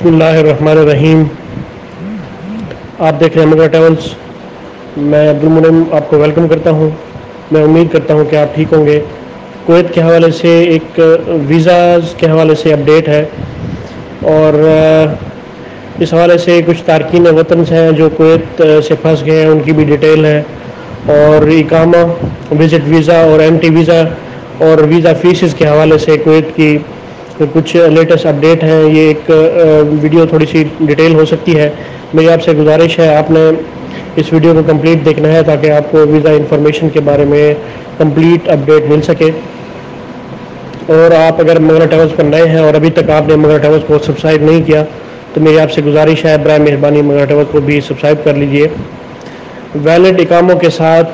بسم اللہ الرحمن الرحیم۔ آپ دیکھ رہے ہیں مغرا ٹریولز۔ میں عبدالمنعم آپ کو ویلکم کرتا ہوں۔ میں امید کرتا ہوں کہ آپ ٹھیک ہوں گے۔ کویت کے حوالے سے ایک ویزاز کے حوالے سے اپڈیٹ ہے، اور اس حوالے سے کچھ تارکین وطن ہیں جو کویت سے پھنس گئے ہیں، ان کی بھی ڈیٹیل ہے، اور اقامہ، وزٹ ویزا اور اینٹی ویزا اور ویزا فیسز کے حوالے سے کویت کی کچھ لیٹسٹ اپڈیٹ ہیں۔ یہ ایک ویڈیو تھوڑی سی ڈیٹیل ہو سکتی ہے۔ میری آپ سے گزارش ہے، آپ نے اس ویڈیو کو کمپلیٹ دیکھنا ہے تاکہ آپ کو ویزا انفارمیشن کے بارے میں کمپلیٹ اپڈیٹ مل سکے۔ اور آپ اگر مغرا ٹریولز پر نئے ہیں اور ابھی تک آپ نے مغرا ٹریولز کو سبسکرائب نہیں کیا تو میری آپ سے گزارش ہے، برائے مہربانی مغرا ٹریولز کو بھی سبسکرائب کر لیجئے۔ ویلڈ اقاموں کے ساتھ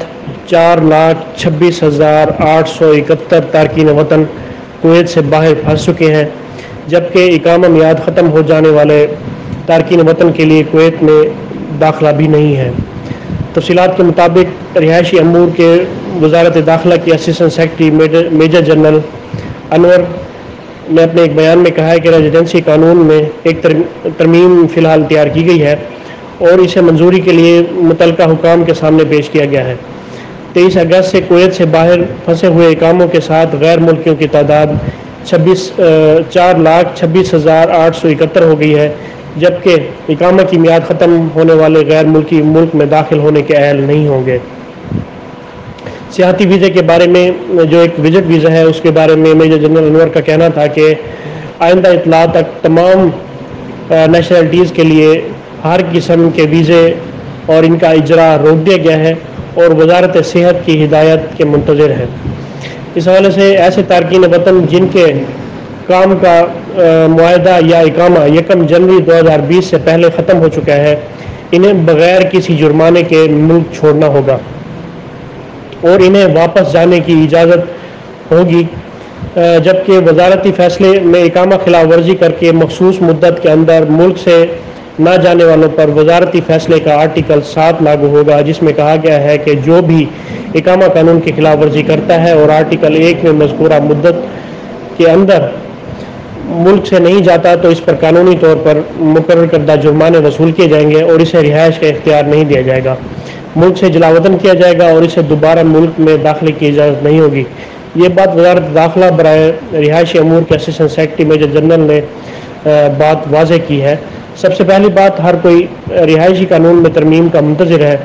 4,26,871 تارکین وطن کویت سے باہر پھنس چکے ہیں، جبکہ اقامہ میعاد ختم ہو جانے والے تارکین وطن کے لیے کویت میں داخلہ بھی نہیں ہے۔ تفصیلات کے مطابق رہائشی امور کے وزارت داخلہ کے اسسٹنٹ سیکرٹری میجر جنرل انور نے اپنے ایک بیان میں کہا ہے کہ ریزیڈنسی قانون میں ایک ترمیم فی الحال تیار کی گئی ہے اور اسے منظوری کے لیے متعلقہ حکام کے سامنے پیش کیا گیا ہے۔ 23 اگست سے کویت سے باہر پھنسے ہوئے اقاموں کے ساتھ غیر ملکیوں کی تعداد 4,26,871 ہو گئی ہے، جبکہ اقامہ کی میعاد ختم ہونے والے غیر ملکی ملک میں داخل ہونے کے اہل نہیں ہوں گے۔ سیاحتی ویزے کے بارے میں جو ایک وزٹ ویزا ہے، اس کے بارے میں میجر جنرل انور کا کہنا تھا کہ آئندہ اطلاع تک تمام نیشنلٹیز کے لیے ہر قسم کے ویزے اور ان کا اجرا روک دیا گیا ہے اور وزارت صحت کی ہدایت کے منتظر ہے۔ اس حوالے سے ایسے تارکین وطن جن کے کام کا معاہدہ یا اقامہ 1 جنوری 2020 سے پہلے ختم ہو چکا ہے، انہیں بغیر کسی جرمانے کے ملک چھوڑنا ہوگا اور انہیں واپس جانے کی اجازت ہوگی، جبکہ وزارتی فیصلے میں اقامہ خلاف ورزی کر کے مخصوص مدت کے اندر ملک سے نہ جانے والوں پر وزارتی فیصلے کا آرٹیکل 7 لاگو ہوگا، جس میں کہا گیا ہے کہ جو بھی اقامہ قانون کی خلاف ورزی کرتا ہے اور آرٹیکل 1 میں مذکورہ مدت کے اندر ملک سے نہیں جاتا تو اس پر قانونی طور پر مقرر کردہ جرمانے وصول کیے جائیں گے اور اسے رہائش کا اختیار نہیں دیا جائے گا، ملک سے جلاوطن کیا جائے گا اور اسے دوبارہ ملک میں داخلے کی اجازت نہیں ہوگی۔ یہ بات وزارت داخلہ برائے رہائشی امور کے اسسٹنٹ سیکرٹری میجر جنرل نے بات واضح کی ہے۔ سب سے پہلی بات، ہر کوئی رہائشی قانون میں ترمیم کا منتظر ہے،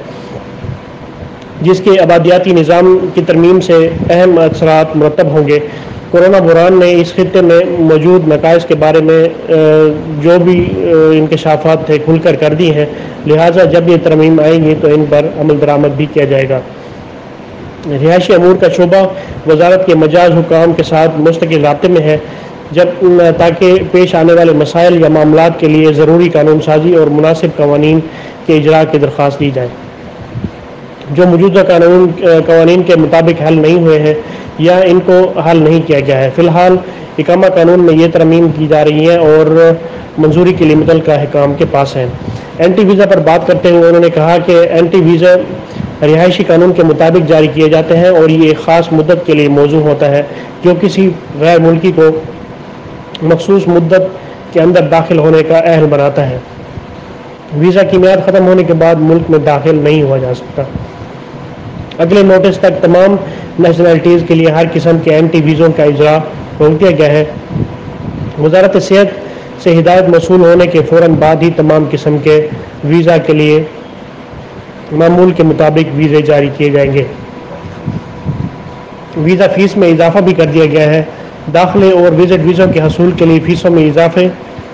جس کے آبادیاتی نظام کی ترمیم سے اہم اثرات مرتب ہوں گے۔ کورونا بحران نے اس خطے میں موجود نقائص کے بارے میں جو بھی انکشافات تھے کھل کر دی ہیں، لہٰذا جب یہ ترمیم آئیں گی تو ان پر عمل درآمد بھی کیا جائے گا۔ رہائشی امور کا شعبہ وزارت کے مجاز حکام کے ساتھ مستقل رابطے میں ہے تاکہ پیش آنے والے مسائل یا معاملات کے لیے ضروری قانون سازی اور مناسب قوانین کے اجرا کی درخواست دی جائے جو موجودہ قوانین کے مطابق حل نہیں ہوئے ہیں یا ان کو حل نہیں کیا گیا ہے۔ فی الحال اقامہ قانون میں یہ ترمیم کی جا رہی ہے اور منظوری کے لیے متعلقہ حکام کے پاس ہیں۔ اینٹی ویزا پر بات کرتے ہوئے انہوں نے کہا کہ اینٹی ویزا رہائشی قانون کے مطابق جاری کیے جاتے ہیں اور یہ ایک خاص مدت کے لیے موزوں ہوتا ہے جو کسی غیر ملکی کو مخصوص مدت کے اندر داخل ہونے کا اہل بناتا ہے۔ ویزا کی میعاد ختم ہونے کے بعد ملک میں داخل نہیں ہوا جا سکتا۔ اگلے نوٹس تک تمام نیشنلٹیز کے لیے ہر قسم کے اینٹی ویزوں کا اجرا روک دیا گیا ہے۔ وزارت صحت سے ہدایت موصول ہونے کے فوراً بعد ہی تمام قسم کے ویزا کے لیے معمول کے مطابق ویزے جاری کیے جائیں گے۔ ویزا فیس میں اضافہ بھی کر دیا گیا ہے۔ داخلے اور وزٹ ویزوں کے حصول کے لیے فیسوں میں اضافے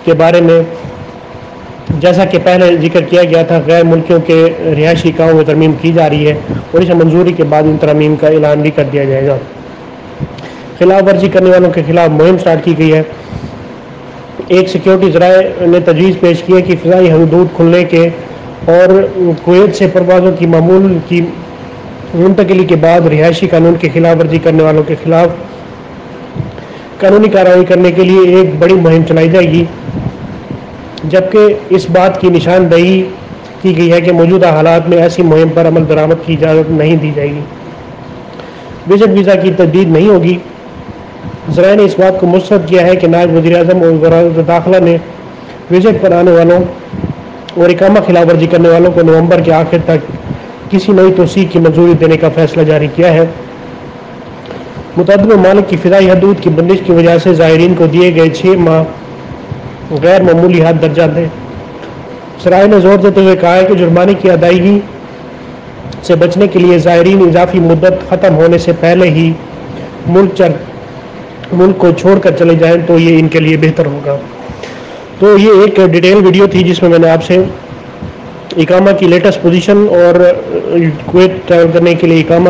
کے بارے میں جیسا کہ پہلے ذکر کیا گیا تھا، غیر ملکیوں کے رہائشی اقاموں میں ترمیم کی جا رہی ہے اور اسے منظوری کے بعد ان ترمیم کا اعلان بھی کر دیا جائے گا۔ خلاف ورزی کرنے والوں کے خلاف مہم سٹارٹ کی گئی ہے۔ ایک سیکیورٹی ذرائع نے تجویز پیش کی ہے کہ فضائی حدود کھلنے کے اور کویت سے پروازوں کی معمول کی منتقلی کے بعد رہائشی قانون کی خلاف ورزی کرنے والوں کے خلاف قانونی کارروائی کرنے کے لیے ایک بڑی مہم چلائی جائے گی، جبکہ اس بات کی نشاندہی کی گئی ہے کہ موجودہ حالات میں ایسی مہم پر عمل درآمد کی اجازت نہیں دی جائے گی۔ وزٹ ویزا کی تجدید نہیں ہوگی۔ ذرائع نے اس بات کو مسترد کیا ہے کہ نائب وزیر اعظم اور وزارت داخلہ نے وزٹ پر آنے والوں اور اقامہ خلاف ورزی کرنے والوں کو نومبر کے آخر تک کسی نئی توسیع کی منظوری دینے کا فیصلہ جاری کیا ہے۔ متعدد ممالک کی فضائی حدود کی بندش کی وجہ سے زائرین کو دیے گئے 6 ماہ غیر معمولی حد درجہ دیں۔ سرائے نے زور دیتے ہوئے کہا ہے کہ جرمانے کی ادائیگی سے بچنے کے لیے زائرین اضافی مدت ختم ہونے سے پہلے ہی ملک کو چھوڑ کر چلے جائیں تو یہ ان کے لیے بہتر ہوگا۔ تو یہ ایک ڈیٹیل ویڈیو تھی جس میں نے آپ سے اقامہ کی لیٹسٹ پوزیشن اور کویت ٹریول کرنے کے لیے اقامہ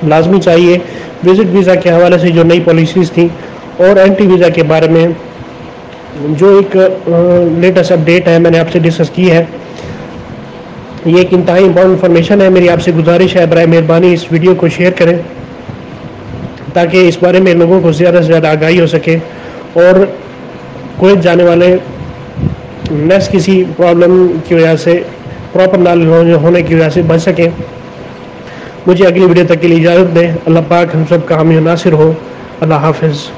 لازمی چاہیے، وزٹ ویزا کے حوالے سے جو نئی پالیسیز تھیں اور اینٹی ویزا کے بارے میں جو ایک لیٹسٹ اپڈیٹ ہے میں نے آپ سے ڈسکس کی ہے۔ یہ ایک انتہائی امپورٹنٹ انفارمیشن ہے۔ میری آپ سے گزارش ہے برائے مہربانی اس ویڈیو کو شیئر کریں تاکہ اس بارے میں لوگوں کو زیادہ سے زیادہ آگاہی ہو سکے اور کویت جانے والے نیکسٹ کسی پرابلم کی وجہ سے پراپر نالج ہونے کی وجہ سے بچ سکیں۔ مجھے اگلی ویڈیو تک کے لیے اجازت دیں۔ اللہ پاک ہم سب کا حامی و ناصر ہو۔ اللہ حافظ۔